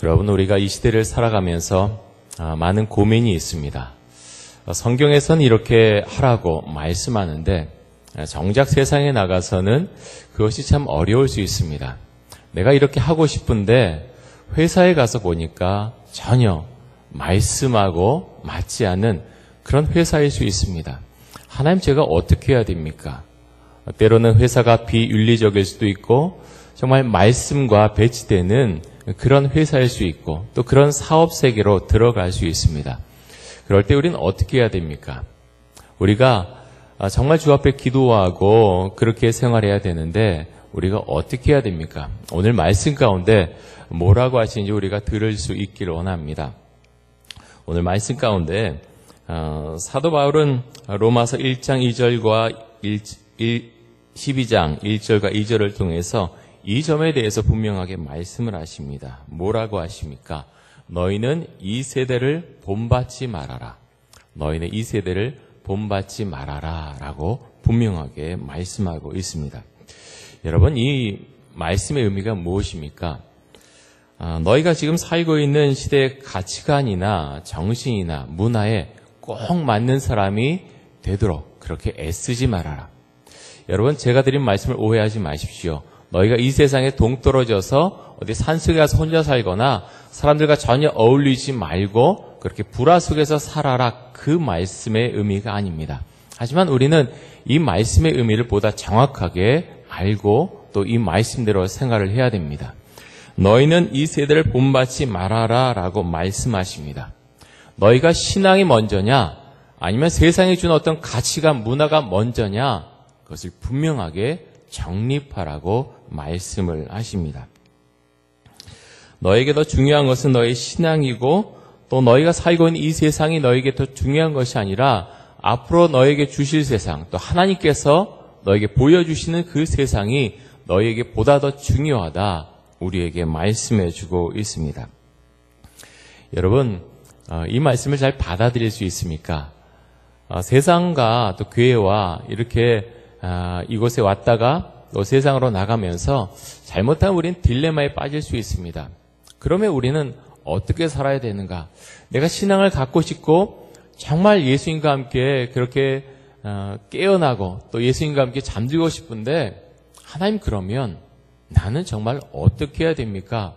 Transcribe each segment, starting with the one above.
여러분, 우리가 이 시대를 살아가면서 많은 고민이 있습니다. 성경에서는 이렇게 하라고 말씀하는데 정작 세상에 나가서는 그것이 참 어려울 수 있습니다. 내가 이렇게 하고 싶은데 회사에 가서 보니까 전혀 말씀하고 맞지 않는 그런 회사일 수 있습니다. 하나님, 제가 어떻게 해야 됩니까? 때로는 회사가 비윤리적일 수도 있고 정말 말씀과 배치되는 그런 회사일 수 있고 또 그런 사업 세계로 들어갈 수 있습니다. 그럴 때 우리는 어떻게 해야 됩니까? 우리가 정말 주 앞에 기도하고 그렇게 생활해야 되는데 우리가 어떻게 해야 됩니까? 오늘 말씀 가운데 뭐라고 하시는지 우리가 들을 수 있기를 원합니다. 오늘 말씀 가운데 사도 바울은 로마서 1장 2절과 12장 1절과 2절을 통해서 이 점에 대해서 분명하게 말씀을 하십니다. 뭐라고 하십니까? 너희는 이 세대를 본받지 말아라. 너희는 이 세대를 본받지 말아라 라고 분명하게 말씀하고 있습니다. 여러분, 이 말씀의 의미가 무엇입니까? 너희가 지금 살고 있는 시대의 가치관이나 정신이나 문화에 꼭 맞는 사람이 되도록 그렇게 애쓰지 말아라. 여러분, 제가 드린 말씀을 오해하지 마십시오. 너희가 이 세상에 동떨어져서 어디 산속에 가서 혼자 살거나 사람들과 전혀 어울리지 말고 그렇게 불화 속에서 살아라, 그 말씀의 의미가 아닙니다. 하지만 우리는 이 말씀의 의미를 보다 정확하게 알고 또 이 말씀대로 생활을 해야 됩니다. 너희는 이 세대를 본받지 말아라 라고 말씀하십니다. 너희가 신앙이 먼저냐 아니면 세상이 준 어떤 가치관, 문화가 먼저냐, 그것을 분명하게 정립하라고 말씀을 하십니다. 너에게 더 중요한 것은 너의 신앙이고 또 너희가 살고 있는 이 세상이 너에게 더 중요한 것이 아니라 앞으로 너에게 주실 세상, 또 하나님께서 너에게 보여주시는 그 세상이 너에게 보다 더 중요하다, 우리에게 말씀해 주고 있습니다. 여러분, 이 말씀을 잘 받아들일 수 있습니까? 세상과 또 교회와 이렇게 이곳에 왔다가 또 세상으로 나가면서 잘못하면 우리는 딜레마에 빠질 수 있습니다. 그러면 우리는 어떻게 살아야 되는가? 내가 신앙을 갖고 싶고 정말 예수님과 함께 그렇게 깨어나고 또 예수님과 함께 잠들고 싶은데 하나님, 그러면 나는 정말 어떻게 해야 됩니까?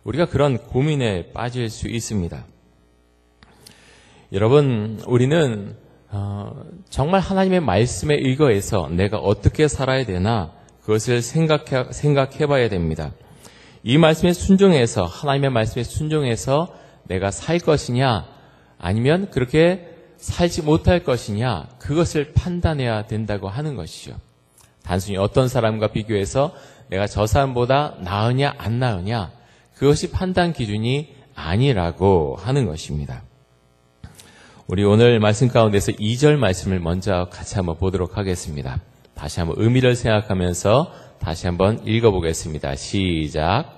우리가 그런 고민에 빠질 수 있습니다. 여러분, 우리는 정말 하나님의 말씀에 의거해서 내가 어떻게 살아야 되나 그것을 생각해 봐야 됩니다. 이 말씀에 순종해서, 하나님의 말씀에 순종해서 내가 살 것이냐 아니면 그렇게 살지 못할 것이냐, 그것을 판단해야 된다고 하는 것이죠. 단순히 어떤 사람과 비교해서 내가 저 사람보다 나으냐 안 나으냐, 그것이 판단 기준이 아니라고 하는 것입니다. 우리 오늘 말씀 가운데서 2절 말씀을 먼저 같이 한번 보도록 하겠습니다. 다시 한번 의미를 생각하면서 다시 한번 읽어보겠습니다. 시작.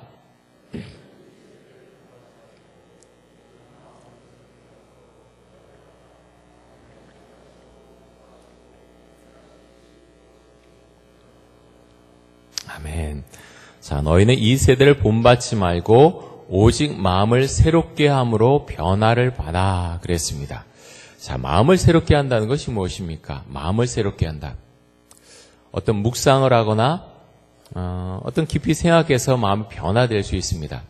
아멘. 자, 너희는 이 세대를 본받지 말고 오직 마음을 새롭게 함으로 변화를 받아, 그랬습니다. 자, 마음을 새롭게 한다는 것이 무엇입니까? 마음을 새롭게 한다. 어떤 묵상을 하거나 어떤 깊이 생각해서 마음이 변화될 수 있습니다.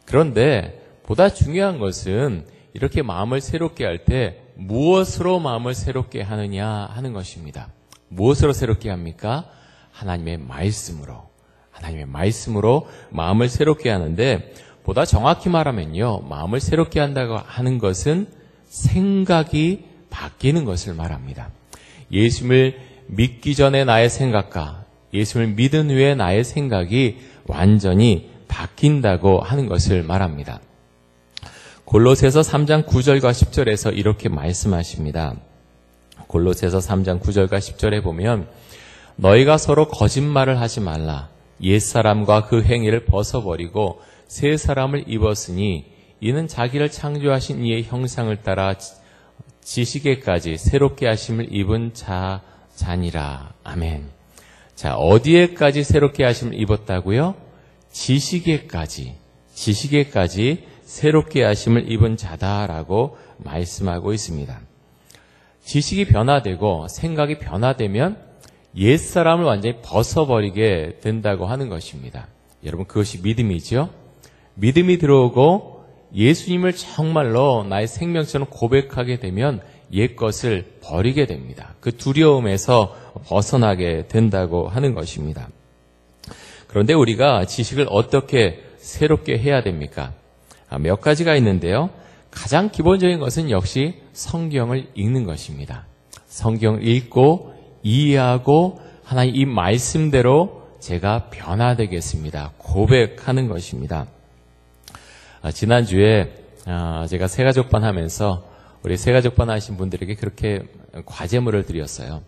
그런데 보다 중요한 것은 이렇게 마음을 새롭게 할 때 무엇으로 마음을 새롭게 하느냐 하는 것입니다. 무엇으로 새롭게 합니까? 하나님의 말씀으로. 하나님의 말씀으로 마음을 새롭게 하는데, 보다 정확히 말하면요, 마음을 새롭게 한다고 하는 것은 생각이 바뀌는 것을 말합니다. 예수님을 믿기 전에 나의 생각과 예수님을 믿은 후에 나의 생각이 완전히 바뀐다고 하는 것을 말합니다. 골로새서 3장 9절과 10절에서 이렇게 말씀하십니다. 골로새서 3장 9절과 10절에 보면 너희가 서로 거짓말을 하지 말라. 옛사람과 그 행위를 벗어버리고 새 사람을 입었으니 이는 자기를 창조하신 이의 형상을 따라 지식에까지 새롭게 하심을 입은 자니라. 아멘. 자, 어디에까지 새롭게 하심을 입었다고요? 지식에까지. 지식에까지 새롭게 하심을 입은 자다라고 말씀하고 있습니다. 지식이 변화되고 생각이 변화되면 옛사람을 완전히 벗어버리게 된다고 하는 것입니다. 여러분, 그것이 믿음이죠. 믿음이 들어오고 예수님을 정말로 나의 생명처럼 고백하게 되면 옛것을 버리게 됩니다. 그 두려움에서 벗어나게 된다고 하는 것입니다. 그런데 우리가 지식을 어떻게 새롭게 해야 됩니까? 몇 가지가 있는데요. 가장 기본적인 것은 역시 성경을 읽는 것입니다. 성경을 읽고 이해하고 하나님 이 말씀대로 제가 변화되겠습니다. 고백하는 것입니다. 지난주에 제가 새가족반 하면서 우리 새가족반 하신 분들에게 그렇게 과제물을 드렸어요.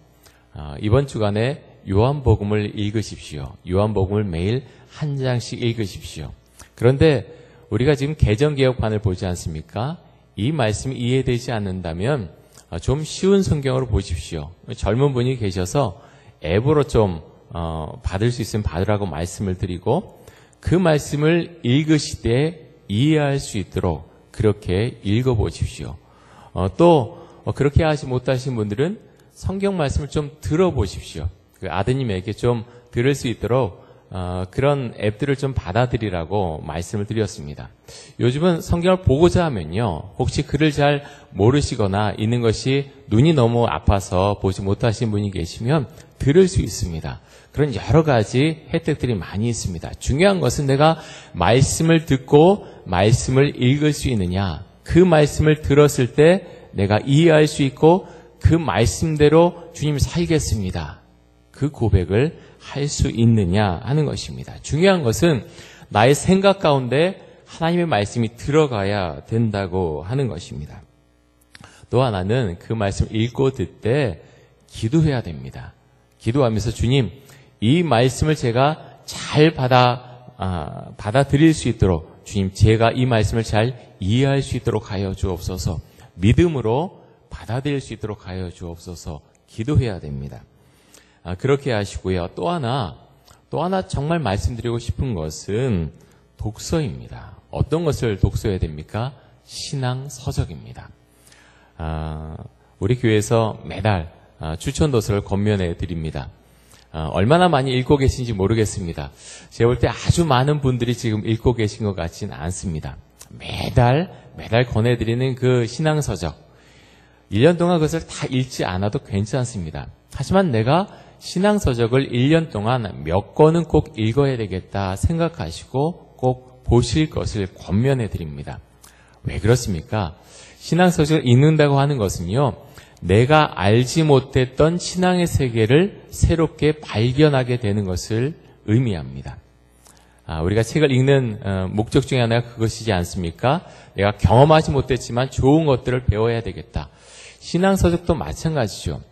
이번 주간에 요한복음을 읽으십시오. 요한복음을 매일 한 장씩 읽으십시오. 그런데 우리가 지금 개정개혁판을 보지 않습니까? 이 말씀이 이해되지 않는다면 좀 쉬운 성경으로 보십시오. 젊은 분이 계셔서 앱으로 좀 받을 수 있으면 받으라고 말씀을 드리고 그 말씀을 읽으시되 이해할 수 있도록 그렇게 읽어보십시오. 또 그렇게 하지 못하신 분들은 성경 말씀을 좀 들어보십시오. 그 아드님에게 좀 들을 수 있도록 그런 앱들을 좀 받아들이라고 말씀을 드렸습니다. 요즘은 성경을 보고자 하면요, 혹시 글을 잘 모르시거나 있는 것이 눈이 너무 아파서 보지 못하신 분이 계시면 들을 수 있습니다. 그런 여러 가지 혜택들이 많이 있습니다. 중요한 것은 내가 말씀을 듣고 말씀을 읽을 수 있느냐, 그 말씀을 들었을 때 내가 이해할 수 있고 그 말씀대로 주님 살겠습니다, 그 고백을 할 수 있느냐 하는 것입니다. 중요한 것은 나의 생각 가운데 하나님의 말씀이 들어가야 된다고 하는 것입니다. 또 하나는 그 말씀을 읽고 듣되 기도해야 됩니다. 기도하면서 주님, 이 말씀을 제가 잘 받아들일 수 있도록 주님, 제가 이 말씀을 잘 이해할 수 있도록 하여 주옵소서, 믿음으로 받아들일 수 있도록 하여 주옵소서 기도해야 됩니다. 그렇게 하시고요. 또 하나 정말 말씀드리고 싶은 것은 독서입니다. 어떤 것을 독서해야 됩니까? 신앙 서적입니다. 우리 교회에서 매달 추천 도서를 권면해 드립니다. 얼마나 많이 읽고 계신지 모르겠습니다. 제가 볼 때 아주 많은 분들이 지금 읽고 계신 것 같지는 않습니다. 매달 권해드리는 그 신앙 서적, 1년 동안 그것을 다 읽지 않아도 괜찮습니다. 하지만 내가 신앙서적을 1년 동안 몇 권은 꼭 읽어야 되겠다 생각하시고 꼭 보실 것을 권면해 드립니다. 왜 그렇습니까? 신앙서적을 읽는다고 하는 것은요, 내가 알지 못했던 신앙의 세계를 새롭게 발견하게 되는 것을 의미합니다. 우리가 책을 읽는 목적 중에 하나가 그것이지 않습니까? 내가 경험하지 못했지만 좋은 것들을 배워야 되겠다. 신앙서적도 마찬가지죠.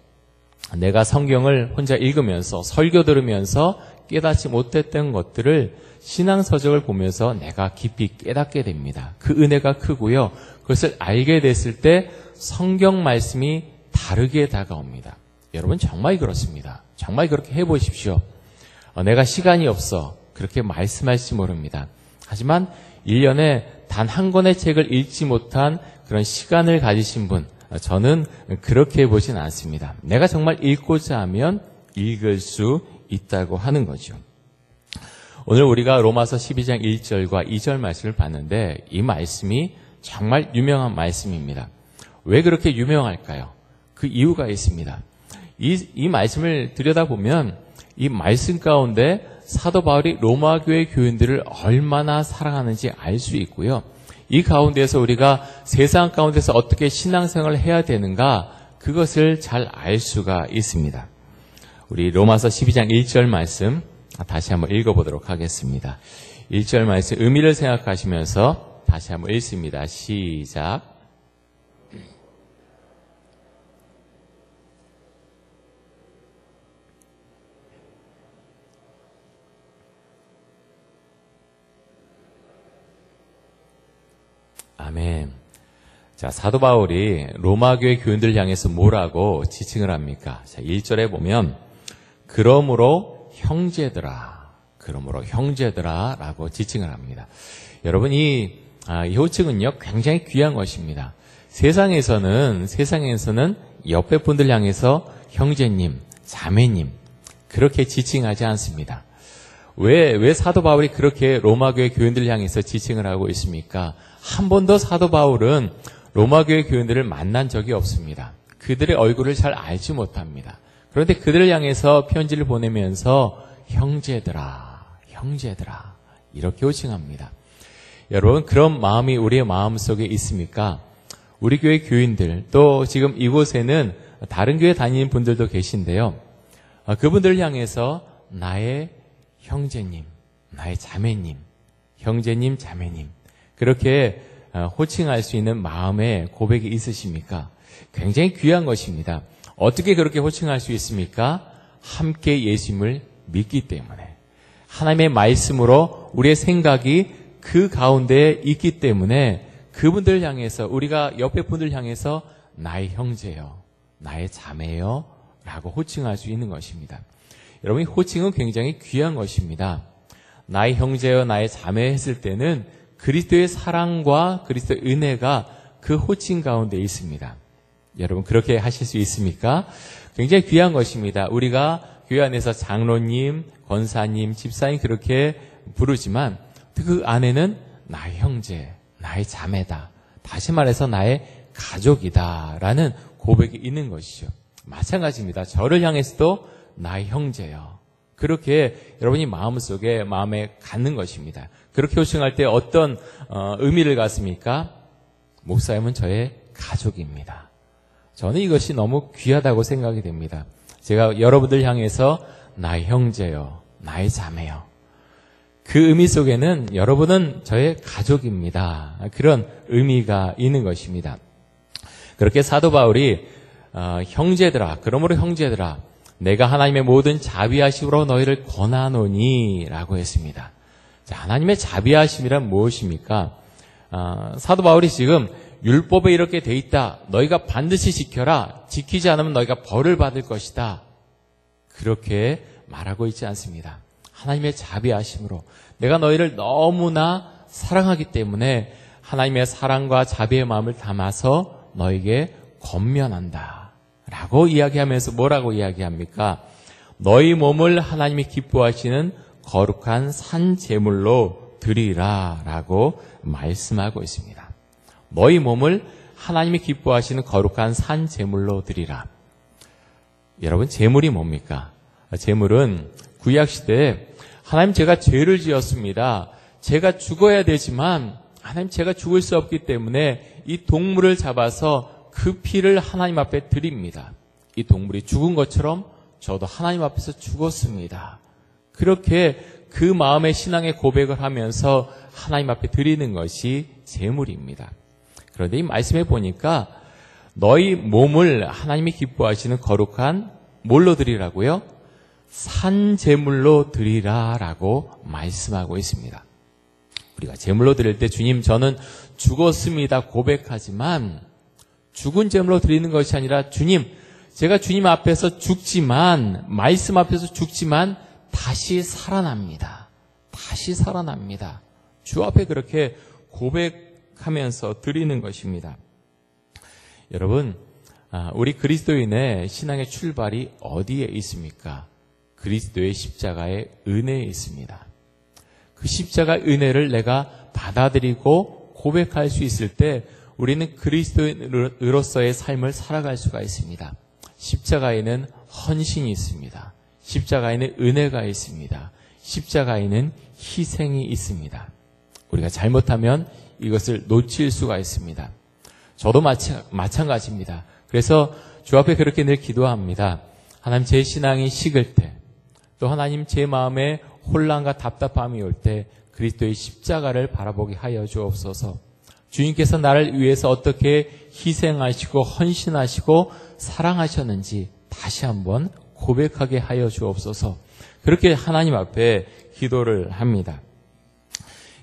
내가 성경을 혼자 읽으면서 설교 들으면서 깨닫지 못했던 것들을 신앙서적을 보면서 내가 깊이 깨닫게 됩니다. 그 은혜가 크고요. 그것을 알게 됐을 때 성경 말씀이 다르게 다가옵니다. 여러분 정말 그렇습니다. 정말 그렇게 해보십시오. 내가 시간이 없어 그렇게 말씀할지 모릅니다. 하지만 1년에 단 한 권의 책을 읽지 못한 그런 시간을 가지신 분, 저는 그렇게 보진 않습니다. 내가 정말 읽고자 하면 읽을 수 있다고 하는 거죠. 오늘 우리가 로마서 12장 1절과 2절 말씀을 봤는데 이 말씀이 정말 유명한 말씀입니다. 왜 그렇게 유명할까요? 그 이유가 있습니다. 이 말씀을 들여다보면 이 말씀 가운데 사도 바울이 로마 교회 교인들을 얼마나 사랑하는지 알 수 있고요. 이 가운데서 우리가 세상 가운데서 어떻게 신앙생활을 해야 되는가, 그것을 잘 알 수가 있습니다. 우리 로마서 12장 1절 말씀 다시 한번 읽어보도록 하겠습니다. 1절 말씀 의미를 생각하시면서 다시 한번 읽습니다. 시작. 아멘. 자, 사도 바울이 로마 교회 교인들 향해서 뭐라고 지칭을 합니까? 자, 1절에 보면 그러므로 형제들아, 그러므로 형제들아 라고 지칭을 합니다. 여러분 이 호칭은요 굉장히 귀한 것입니다. 세상에서는 옆에 분들 향해서 형제님, 자매님 그렇게 지칭하지 않습니다. 왜 사도 바울이 그렇게 로마교회 교인들 향해서 지칭을 하고 있습니까? 한 번도 사도 바울은 로마교회 교인들을 만난 적이 없습니다. 그들의 얼굴을 잘 알지 못합니다. 그런데 그들을 향해서 편지를 보내면서 형제들아 이렇게 호칭합니다. 여러분 그런 마음이 우리의 마음속에 있습니까? 우리 교회 교인들 또 지금 이곳에는 다른 교회 다니는 분들도 계신데요. 그분들을 향해서 나의 형제님, 나의 자매님, 형제님, 자매님 그렇게 호칭할 수 있는 마음의 고백이 있으십니까? 굉장히 귀한 것입니다. 어떻게 그렇게 호칭할 수 있습니까? 함께 예수님을 믿기 때문에 하나님의 말씀으로 우리의 생각이 그 가운데 있기 때문에 그분들 향해서 우리가 옆에 분들 향해서 나의 형제요, 나의 자매요 라고 호칭할 수 있는 것입니다. 여러분 호칭은 굉장히 귀한 것입니다. 나의 형제요, 나의 자매 했을 때는 그리스도의 사랑과 그리스도의 은혜가 그 호칭 가운데 있습니다. 여러분 그렇게 하실 수 있습니까? 굉장히 귀한 것입니다. 우리가 교회 안에서 장로님, 권사님, 집사님 그렇게 부르지만 그 안에는 나의 형제, 나의 자매다. 다시 말해서 나의 가족이다라는 고백이 있는 것이죠. 마찬가지입니다. 저를 향해서도 나의 형제요. 그렇게 여러분이 마음에 갖는 것입니다. 그렇게 호칭할 때 어떤 의미를 갖습니까? 목사님은 저의 가족입니다. 저는 이것이 너무 귀하다고 생각이 됩니다. 제가 여러분들 향해서 나의 형제요, 나의 자매요. 그 의미 속에는 여러분은 저의 가족입니다. 그런 의미가 있는 것입니다. 그렇게 사도 바울이 형제들아, 그러므로 형제들아, 내가 하나님의 모든 자비하심으로 너희를 권하노니 라고 했습니다. 자, 하나님의 자비하심이란 무엇입니까? 사도 바울이 지금 율법에 이렇게 돼 있다. 너희가 반드시 지켜라. 지키지 않으면 너희가 벌을 받을 것이다. 그렇게 말하고 있지 않습니다. 하나님의 자비하심으로 내가 너희를 너무나 사랑하기 때문에 하나님의 사랑과 자비의 마음을 담아서 너에게 권면한다 라고 이야기하면서 뭐라고 이야기합니까? 너희 몸을 하나님이 기뻐하시는 거룩한 산 제물로 드리라 라고 말씀하고 있습니다. 너희 몸을 하나님이 기뻐하시는 거룩한 산 제물로 드리라. 여러분 제물이 뭡니까? 제물은 구약시대에 하나님 제가 죄를 지었습니다. 제가 죽어야 되지만 하나님 제가 죽을 수 없기 때문에 이 동물을 잡아서 그 피를 하나님 앞에 드립니다. 이 동물이 죽은 것처럼 저도 하나님 앞에서 죽었습니다. 그렇게 그 마음의 신앙의 고백을 하면서 하나님 앞에 드리는 것이 제물입니다. 그런데 이 말씀에 보니까 너희 몸을 하나님이 기뻐하시는 거룩한 뭘로 드리라고요? 산 제물로 드리라라고 말씀하고 있습니다. 우리가 제물로 드릴 때 주님 저는 죽었습니다 고백하지만 죽은 제물로 드리는 것이 아니라 주님 제가 주님 앞에서 죽지만 말씀 앞에서 죽지만 다시 살아납니다. 다시 살아납니다. 주 앞에 그렇게 고백하면서 드리는 것입니다. 여러분 우리 그리스도인의 신앙의 출발이 어디에 있습니까? 그리스도의 십자가의 은혜에 있습니다. 그 십자가의 은혜를 내가 받아들이고 고백할 수 있을 때 우리는 그리스도인으로서의 삶을 살아갈 수가 있습니다. 십자가에는 헌신이 있습니다. 십자가에는 은혜가 있습니다. 십자가에는 희생이 있습니다. 우리가 잘못하면 이것을 놓칠 수가 있습니다. 저도 마찬가지입니다. 그래서 주 앞에 그렇게 늘 기도합니다. 하나님 제 신앙이 식을 때 또 하나님 제 마음에 혼란과 답답함이 올 때 그리스도의 십자가를 바라보게 하여 주옵소서. 주님께서 나를 위해서 어떻게 희생하시고 헌신하시고 사랑하셨는지 다시 한번 고백하게 하여 주옵소서. 그렇게 하나님 앞에 기도를 합니다.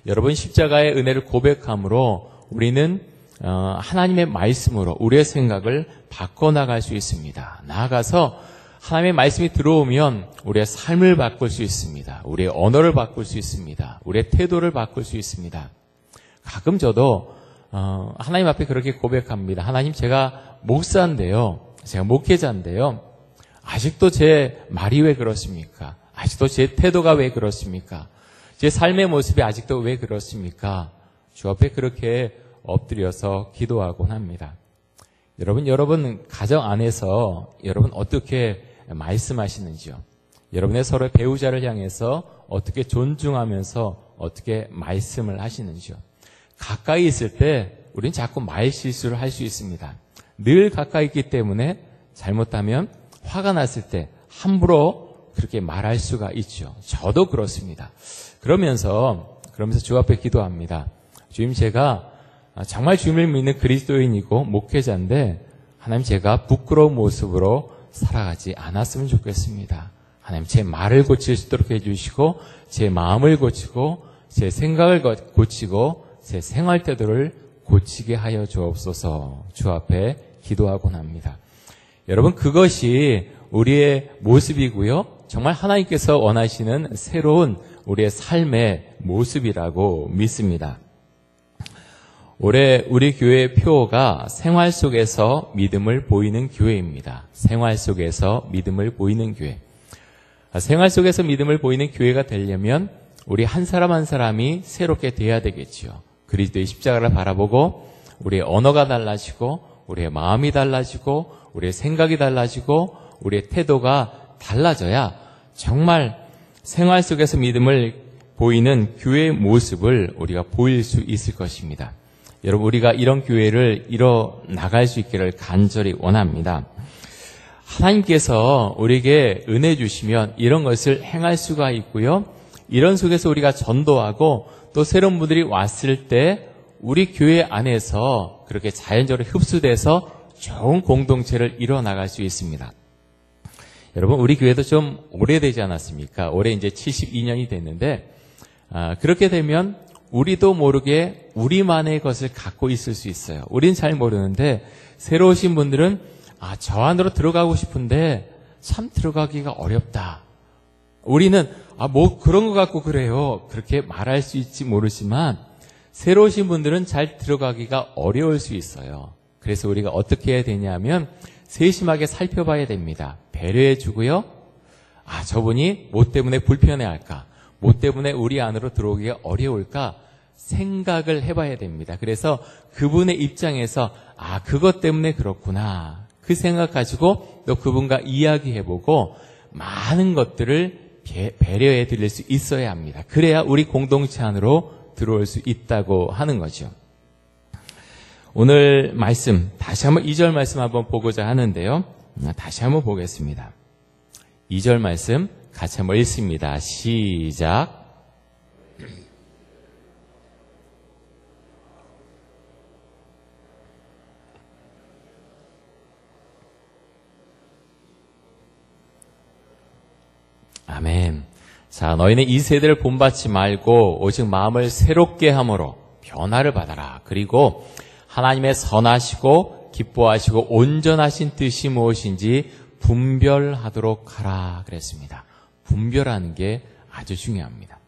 여러분 십자가의 은혜를 고백함으로 우리는 하나님의 말씀으로 우리의 생각을 바꿔나갈 수 있습니다. 나아가서 하나님의 말씀이 들어오면 우리의 삶을 바꿀 수 있습니다. 우리의 언어를 바꿀 수 있습니다. 우리의 태도를 바꿀 수 있습니다. 가끔 저도 하나님 앞에 그렇게 고백합니다. 하나님, 제가 목사인데요. 제가 목회자인데요. 아직도 제 말이 왜 그렇습니까? 아직도 제 태도가 왜 그렇습니까? 제 삶의 모습이 아직도 왜 그렇습니까? 주 앞에 그렇게 엎드려서 기도하곤 합니다. 여러분 가정 안에서 여러분 어떻게 말씀하시는지요? 여러분의 서로의 배우자를 향해서 어떻게 존중하면서 어떻게 말씀을 하시는지요? 가까이 있을 때 우리는 자꾸 말 실수를 할 수 있습니다. 늘 가까이 있기 때문에 잘못하면 화가 났을 때 함부로 그렇게 말할 수가 있죠. 저도 그렇습니다. 그러면서 주 앞에 기도합니다. 주님, 제가 정말 주님을 믿는 그리스도인이고 목회자인데 하나님, 제가 부끄러운 모습으로 살아가지 않았으면 좋겠습니다. 하나님, 제 말을 고칠 수 있도록 해주시고 제 마음을 고치고 제 생각을 고치고 제 생활 태도를 고치게 하여 주옵소서. 주 앞에 기도하곤 합니다. 여러분, 그것이 우리의 모습이고요. 정말 하나님께서 원하시는 새로운 우리의 삶의 모습이라고 믿습니다. 올해 우리 교회의 표어가 생활 속에서 믿음을 보이는 교회입니다. 생활 속에서 믿음을 보이는 교회. 생활 속에서 믿음을 보이는 교회가 되려면 우리 한 사람 한 사람이 새롭게 돼야 되겠지요. 그리스도의 십자가를 바라보고 우리의 언어가 달라지고 우리의 마음이 달라지고 우리의 생각이 달라지고 우리의 태도가 달라져야 정말 생활 속에서 믿음을 보이는 교회의 모습을 우리가 보일 수 있을 것입니다. 여러분, 우리가 이런 교회를 이뤄 나갈 수 있기를 간절히 원합니다. 하나님께서 우리에게 은혜 주시면 이런 것을 행할 수가 있고요. 이런 속에서 우리가 전도하고 또 새로운 분들이 왔을 때 우리 교회 안에서 그렇게 자연적으로 흡수돼서 좋은 공동체를 이뤄 나갈 수 있습니다. 여러분, 우리 교회도 좀 오래되지 않았습니까? 올해 이제 72년이 됐는데 그렇게 되면 우리도 모르게 우리만의 것을 갖고 있을 수 있어요. 우리는 잘 모르는데 새로 오신 분들은 저 안으로 들어가고 싶은데 참 들어가기가 어렵다. 우리는 뭐 그런 것 같고 그래요. 그렇게 말할 수 있지 모르지만 새로 오신 분들은 잘 들어가기가 어려울 수 있어요. 그래서 우리가 어떻게 해야 되냐면 세심하게 살펴봐야 됩니다. 배려해 주고요. 저분이 뭐 때문에 불편해할까? 뭐 때문에 우리 안으로 들어오기가 어려울까? 생각을 해봐야 됩니다. 그래서 그분의 입장에서 그것 때문에 그렇구나. 그 생각 가지고 또 그분과 이야기해보고 많은 것들을 배려해 드릴 수 있어야 합니다. 그래야 우리 공동체 안으로 들어올 수 있다고 하는 거죠. 오늘 말씀 다시 한번 2절 말씀 한번 보고자 하는데요. 다시 한번 보겠습니다. 2절 말씀 같이 한번 읽습니다. 시작. 아멘. 자, 너희는 이 세대를 본받지 말고 오직 마음을 새롭게 함으로 변화를 받아라. 그리고 하나님의 선하시고 기뻐하시고 온전하신 뜻이 무엇인지 분별하도록 하라 그랬습니다. 분별하는 게 아주 중요합니다.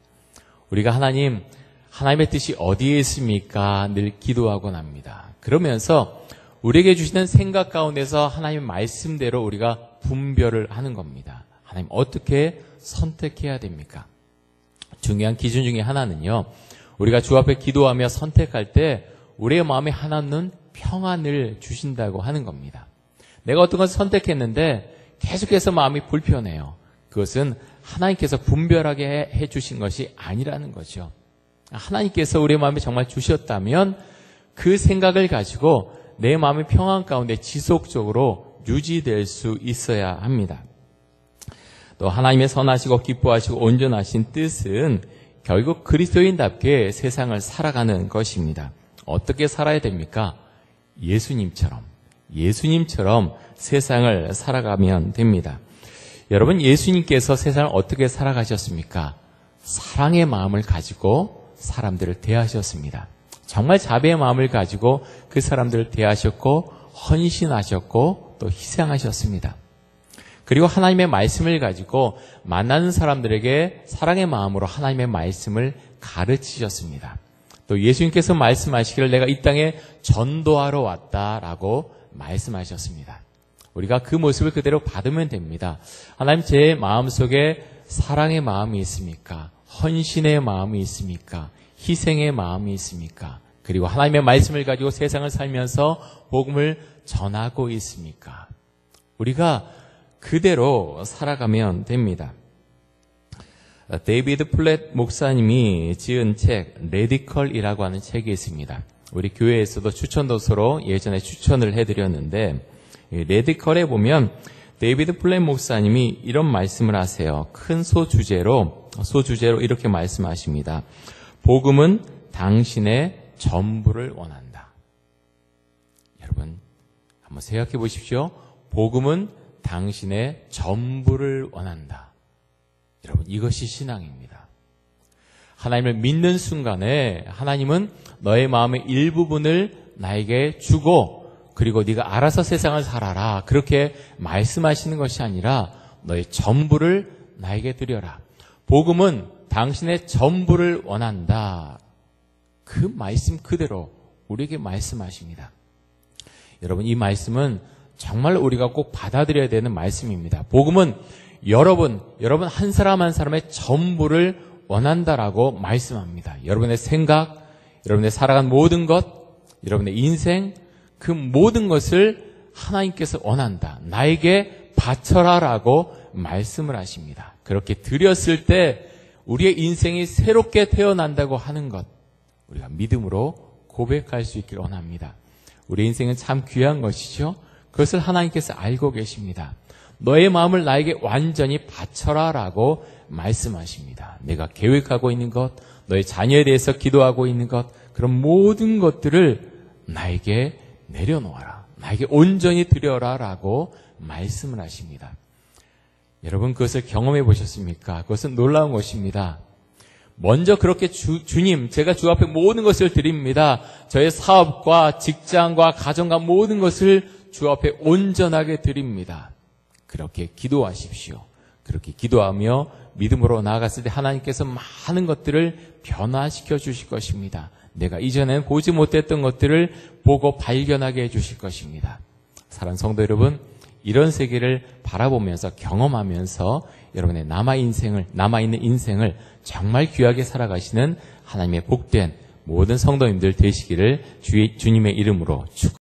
우리가 하나님의 뜻이 어디에 있습니까? 늘 기도하곤 합니다. 그러면서 우리에게 주시는 생각 가운데서 하나님의 말씀대로 우리가 분별을 하는 겁니다. 하나님 어떻게 선택해야 됩니까? 중요한 기준 중에 하나는요. 우리가 주 앞에 기도하며 선택할 때 우리의 마음에 하나는 평안을 주신다고 하는 겁니다. 내가 어떤 것을 선택했는데 계속해서 마음이 불편해요. 그것은 하나님께서 분별하게 해주신 것이 아니라는 거죠. 하나님께서 우리의 마음에 정말 주셨다면 그 생각을 가지고 내 마음의 평안 가운데 지속적으로 유지될 수 있어야 합니다. 또 하나님의 선하시고 기뻐하시고 온전하신 뜻은 결국 그리스도인답게 세상을 살아가는 것입니다. 어떻게 살아야 됩니까? 예수님처럼 세상을 살아가면 됩니다. 여러분, 예수님께서 세상을 어떻게 살아가셨습니까? 사랑의 마음을 가지고 사람들을 대하셨습니다. 정말 자비의 마음을 가지고 그 사람들을 대하셨고 헌신하셨고 또 희생하셨습니다. 그리고 하나님의 말씀을 가지고 만나는 사람들에게 사랑의 마음으로 하나님의 말씀을 가르치셨습니다. 또 예수님께서 말씀하시기를 내가 이 땅에 전도하러 왔다라고 말씀하셨습니다. 우리가 그 모습을 그대로 받으면 됩니다. 하나님, 제 마음속에 사랑의 마음이 있습니까? 헌신의 마음이 있습니까? 희생의 마음이 있습니까? 그리고 하나님의 말씀을 가지고 세상을 살면서 복음을 전하고 있습니까? 우리가 그대로 살아가면 됩니다. 데이비드 플랫 목사님이 지은 책 레디컬이라고 하는 책이 있습니다. 우리 교회에서도 추천도서로 예전에 추천을 해드렸는데, 레디컬에 보면 데이비드 플랫 목사님이 이런 말씀을 하세요. 큰 소주제로 이렇게 말씀하십니다. 복음은 당신의 전부를 원한다. 여러분 한번 생각해 보십시오. 복음은 당신의 전부를 원한다. 여러분, 이것이 신앙입니다. 하나님을 믿는 순간에 하나님은 너의 마음의 일부분을 나에게 주고, 그리고 네가 알아서 세상을 살아라, 그렇게 말씀하시는 것이 아니라 너의 전부를 나에게 드려라. 복음은 당신의 전부를 원한다. 그 말씀 그대로 우리에게 말씀하십니다. 여러분, 이 말씀은 정말 우리가 꼭 받아들여야 되는 말씀입니다. 복음은 여러분 한 사람 한 사람의 전부를 원한다라고 말씀합니다. 여러분의 생각, 여러분의 살아간 모든 것, 여러분의 인생, 그 모든 것을 하나님께서 원한다. 나에게 바쳐라라고 말씀을 하십니다. 그렇게 드렸을 때 우리의 인생이 새롭게 태어난다고 하는 것, 우리가 믿음으로 고백할 수 있기를 원합니다. 우리 인생은 참 귀한 것이죠. 그것을 하나님께서 알고 계십니다. 너의 마음을 나에게 완전히 바쳐라라고 말씀하십니다. 내가 계획하고 있는 것, 너의 자녀에 대해서 기도하고 있는 것, 그런 모든 것들을 나에게 내려놓아라. 나에게 온전히 드려라라고 말씀을 하십니다. 여러분, 그것을 경험해 보셨습니까? 그것은 놀라운 것입니다. 먼저 그렇게 주님, 제가 주 앞에 모든 것을 드립니다. 저의 사업과 직장과 가정과 모든 것을 주 앞에 온전하게 드립니다. 그렇게 기도하십시오. 그렇게 기도하며 믿음으로 나아갔을 때 하나님께서 많은 것들을 변화시켜 주실 것입니다. 내가 이전엔 보지 못했던 것들을 보고 발견하게 해주실 것입니다. 사랑하는 성도 여러분, 이런 세계를 바라보면서 경험하면서 여러분의 남아있는 인생을 정말 귀하게 살아가시는 하나님의 복된 모든 성도님들 되시기를 주님의 이름으로 축복합니다.